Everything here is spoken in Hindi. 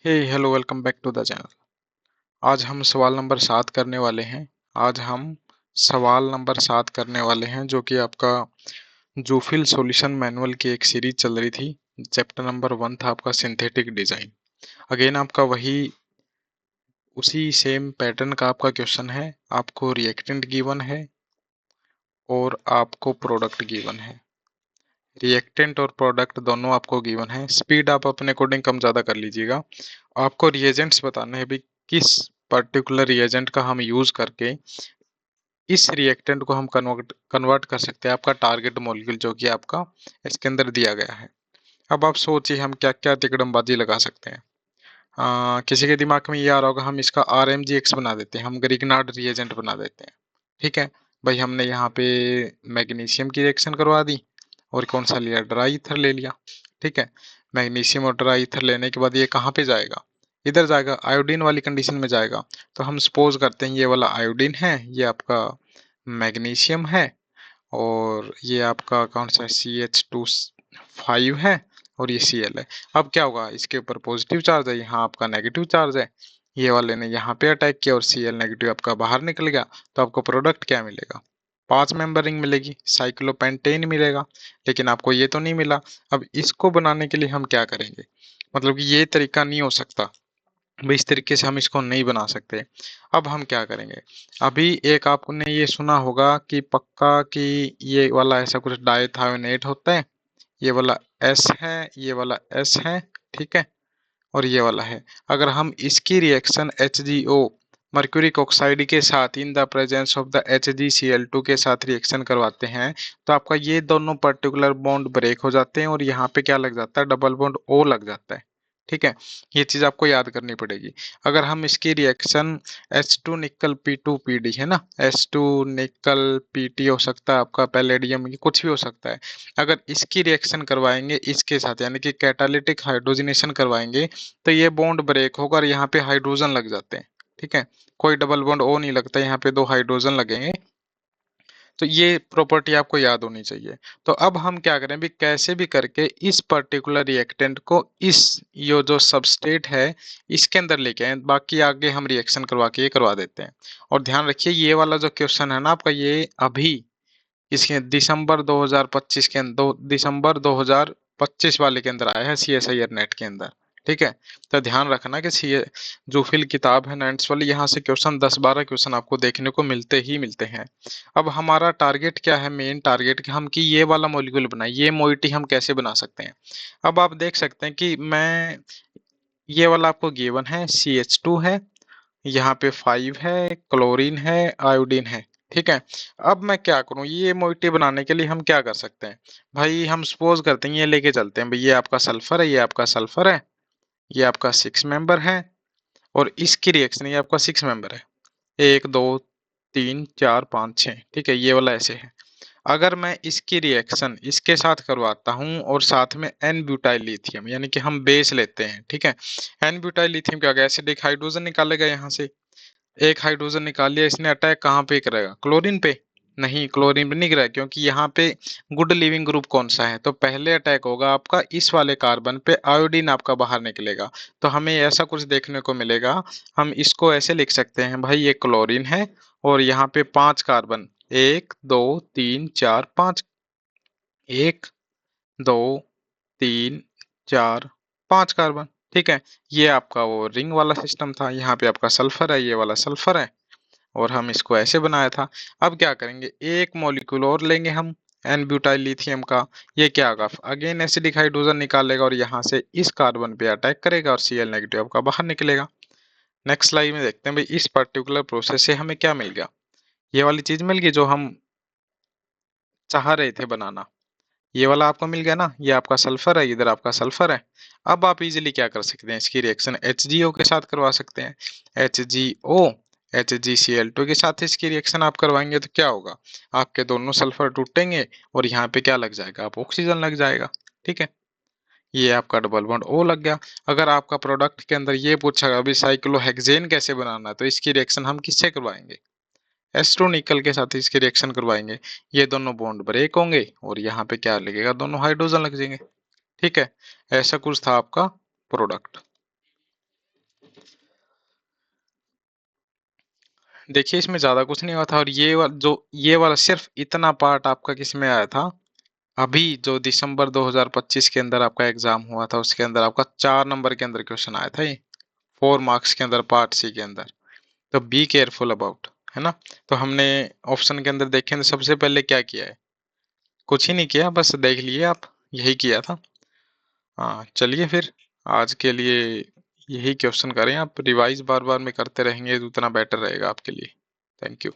Hey hello welcome back to the channel. आज हम सवाल नंबर 7 करने वाले हैं। आज हम सवाल नंबर 7 करने वाले हैं जो कि आपका जूफिल सॉल्यूशन मैनुअल की एक सीरीज चल रही थी। चैप्टर नंबर 1 था आपका सिंथेटिक डिजाइन। अगेन आपका वही उसी सेम पैटर्न का आपका क्वेश्चन है। आपको रिएक्टेंट गिवन है और आपको प्रोडक्ट गिवन है। रिएक्टेंट और प्रोडक्ट दोनों आपको गिवन है। स्पीड आप अपने अकॉर्डिंग कम ज़्यादा कर लीजिएगा। आपको रिएजेंट्स बताने हैं भी किस पर्टिकुलर रिएजेंट का हम यूज़ करके इस रिएक्टेंट को हम कन्वर्ट कन्वर्ट कर सकते हैं आपका टारगेट मॉलिक्यूल जो कि आपका इसके अंदर दिया गया है। अब आप सोचिए हम क्या क्या तिकड़मबाजी लगा सकते हैं। किसी के दिमाग में ये आ रहा होगा हम इसका RMGX बना देते हैं, हम ग्रिग्नार्ड रिएजेंट बना देते हैं। ठीक है भाई, हमने यहाँ पे मैग्नीशियम की रिएक्शन करवा दी और कौन सा लिया, ड्राई ईथर ले लिया। ठीक है, मैग्नीशियम और ड्राई ईथर लेने के बाद ये कहाँ पे जाएगा, इधर जाएगा, आयोडीन वाली कंडीशन में जाएगा। तो हम सपोज करते हैं ये वाला आयोडीन है, ये आपका मैग्नीशियम है और ये आपका कौन सा CH2 5 है और ये Cl है। अब क्या होगा, इसके ऊपर पॉजिटिव चार्ज है, यहाँ आपका नेगेटिव चार्ज है। ये वाले ने यहाँ पे अटैक किया और Cl नेगेटिव आपका बाहर निकल गया। तो आपको प्रोडक्ट क्या मिलेगा, 5 मेंबरिंग मिलेगी, साइक्लोपेंटेन मिलेगा। लेकिन आपको ये तो नहीं मिला। अब इसको बनाने के लिए हम क्या करेंगे, मतलब कि ये तरीका नहीं हो सकता भाई, इस तरीके से हम इसको नहीं बना सकते। अब हम क्या करेंगे, अभी एक आपने ये सुना होगा कि पक्का कि ये वाला ऐसा कुछ डाइथायोनेट होता है, ये वाला S है, ये वाला S है, ठीक है, और ये वाला है। अगर हम इसकी रिएक्शन HgO मर्क्यूरिक ऑक्साइड के साथ in the presence of the HgCl2 के साथ रिएक्शन करवाते हैं तो आपका ये दोनों पर्टिकुलर बॉन्ड ब्रेक हो जाते हैं और यहाँ पे क्या लग जाता है, डबल बॉन्ड O लग जाता है। ठीक है, ये चीज आपको याद करनी पड़ेगी। अगर हम इसकी रिएक्शन H2 निकल P2PD है ना, H2 निकल PT हो सकता है आपका, पैलेडियम कुछ भी हो सकता है। अगर इसकी रिएक्शन करवाएंगे इसके साथ यानी कि कैटालिटिक हाइड्रोजनेशन करवाएंगे तो ये बॉन्ड ब्रेक होगा और यहाँ पे हाइड्रोजन लग जाते हैं। ठीक है, कोई डबल बॉन्ड O नहीं लगता, यहाँ पे 2 हाइड्रोजन लगेंगे। तो ये प्रॉपर्टी आपको याद होनी चाहिए। तो अब हम क्या करें भी, कैसे भी करके इस पर्टिकुलर रिएक्टेंट को इस ये जो सबस्ट्रेट है इसके अंदर लेके आए, बाकी आगे हम रिएक्शन करवा के ये करवा देते हैं। और ध्यान रखिए ये वाला जो क्वेश्चन है ना आपका, ये अभी इसके दिसंबर 2025 के अंदर, दिसंबर 2025 वाले के अंदर आया है CSIR नेट के अंदर। ठीक है, तो ध्यान रखना कि सी जो फिल किताब है नाइन्थ वाली, यहाँ से क्वेश्चन 10-12 क्वेश्चन आपको देखने को मिलते ही मिलते हैं। अब हमारा टारगेट क्या है, मेन टारगेट कि हम कि ये वाला मॉलिक्यूल बनाए, ये मोइटी हम कैसे बना सकते हैं। अब आप देख सकते हैं कि मैं ये वाला आपको गिवन है, CH2 है, यहाँ पे 5 है, क्लोरीन है, आयोडीन है। ठीक है, अब मैं क्या करूं, ये मोइटी बनाने के लिए हम क्या कर सकते हैं भाई, हम सपोज करते हैं ये लेके चलते हैं भाई, ये आपका सल्फर है, ये आपका सल्फर है, ये आपका 6 मेंबर है और इसकी रिएक्शन ये आपका 6 मेंबर है, 1 2 3 4 5 6। ठीक है, ये वाला ऐसे है। अगर मैं इसकी रिएक्शन इसके साथ करवाता हूं और साथ में एन ब्यूटाइल लिथियम यानी कि हम बेस लेते हैं। ठीक है, एन ब्यूटाइल लिथियम क्या होगा, एसिडिक हाइड्रोजन निकालेगा, यहाँ से एक हाइड्रोजन निकाल लिया, इसने अटैक कहाँ पे करेगा, क्लोरीन पे। नहीं, क्लोरीन पे नहीं गिरा, क्योंकि यहाँ पे गुड लिविंग ग्रुप कौन सा है, तो पहले अटैक होगा आपका इस वाले कार्बन पे, आयोडीन आपका बाहर निकलेगा। तो हमें ऐसा कुछ देखने को मिलेगा। हम इसको ऐसे लिख सकते हैं भाई, ये क्लोरीन है और यहाँ पे 5 कार्बन, 1 2 3 4 5, 1 2 3 4 5 कार्बन। ठीक है, ये आपका वो रिंग वाला सिस्टम था, यहाँ पे आपका सल्फर है, ये वाला सल्फर है और हम इसको ऐसे बनाया था। अब क्या करेंगे, एक मॉलिक्यूल और लेंगे हम एन ब्यूटाइल लिथियम का, ये क्या होगा, अगेन एसिडिक हाइड्रोजन निकालेगा और यहाँ से इस कार्बन पे अटैक करेगा और Cl नेगेटिव आपका बाहर निकलेगा। नेक्स्ट स्लाइड में देखते हैं भाई, इस पर्टिकुलर प्रोसेस से हमें क्या मिल गया, ये वाली चीज मिल गई जो हम चाह रहे थे बनाना। ये वाला आपको मिल गया ना, ये आपका सल्फर है, इधर आपका सल्फर है। अब आप इजीली क्या कर सकते हैं, इसकी रिएक्शन HgO के साथ करवा सकते हैं। HgO HgCl2 के साथ इसकी रिएक्शन आप करवाएंगे तो क्या होगा, आपके दोनों सल्फर टूटेंगे और यहाँ पे क्या लग जाएगा, आप ऑक्सीजन लग जाएगा। ठीक है, ये आपका डबल बॉन्ड O लग गया। अगर आपका प्रोडक्ट के अंदर ये पूछा अभी साइक्लोहेक्सेन कैसे बनाना है, तो इसकी रिएक्शन हम किससे करवाएंगे, एस्ट्रो निकल के साथ इसकी रिएक्शन करवाएंगे। ये दोनों बॉन्ड ब्रेक होंगे और यहाँ पे क्या लगेगा, दोनों हाइड्रोजन लग जाएंगे। ठीक है, ऐसा कुछ था आपका प्रोडक्ट। देखिए इसमें ज्यादा कुछ नहीं हुआ था, और ये वाला सिर्फ इतना पार्ट आपका किस में आया था, अभी जो दिसंबर 2025 के अंदर आपका एग्जाम हुआ था उसके अंदर आपका 4 नंबर के अंदर क्वेश्चन आया था, ये 4 मार्क्स के अंदर पार्ट सी के अंदर। तो बी केयरफुल अबाउट, है ना। तो हमने ऑप्शन के अंदर देखें तो सबसे पहले क्या किया है, कुछ ही नहीं किया, बस देख लिए आप, यही किया था। हाँ चलिए फिर, आज के लिए यही क्वेश्चन करें, आप रिवाइज बार बार में करते रहेंगे तो उतना बेटर रहेगा आपके लिए। Thank you.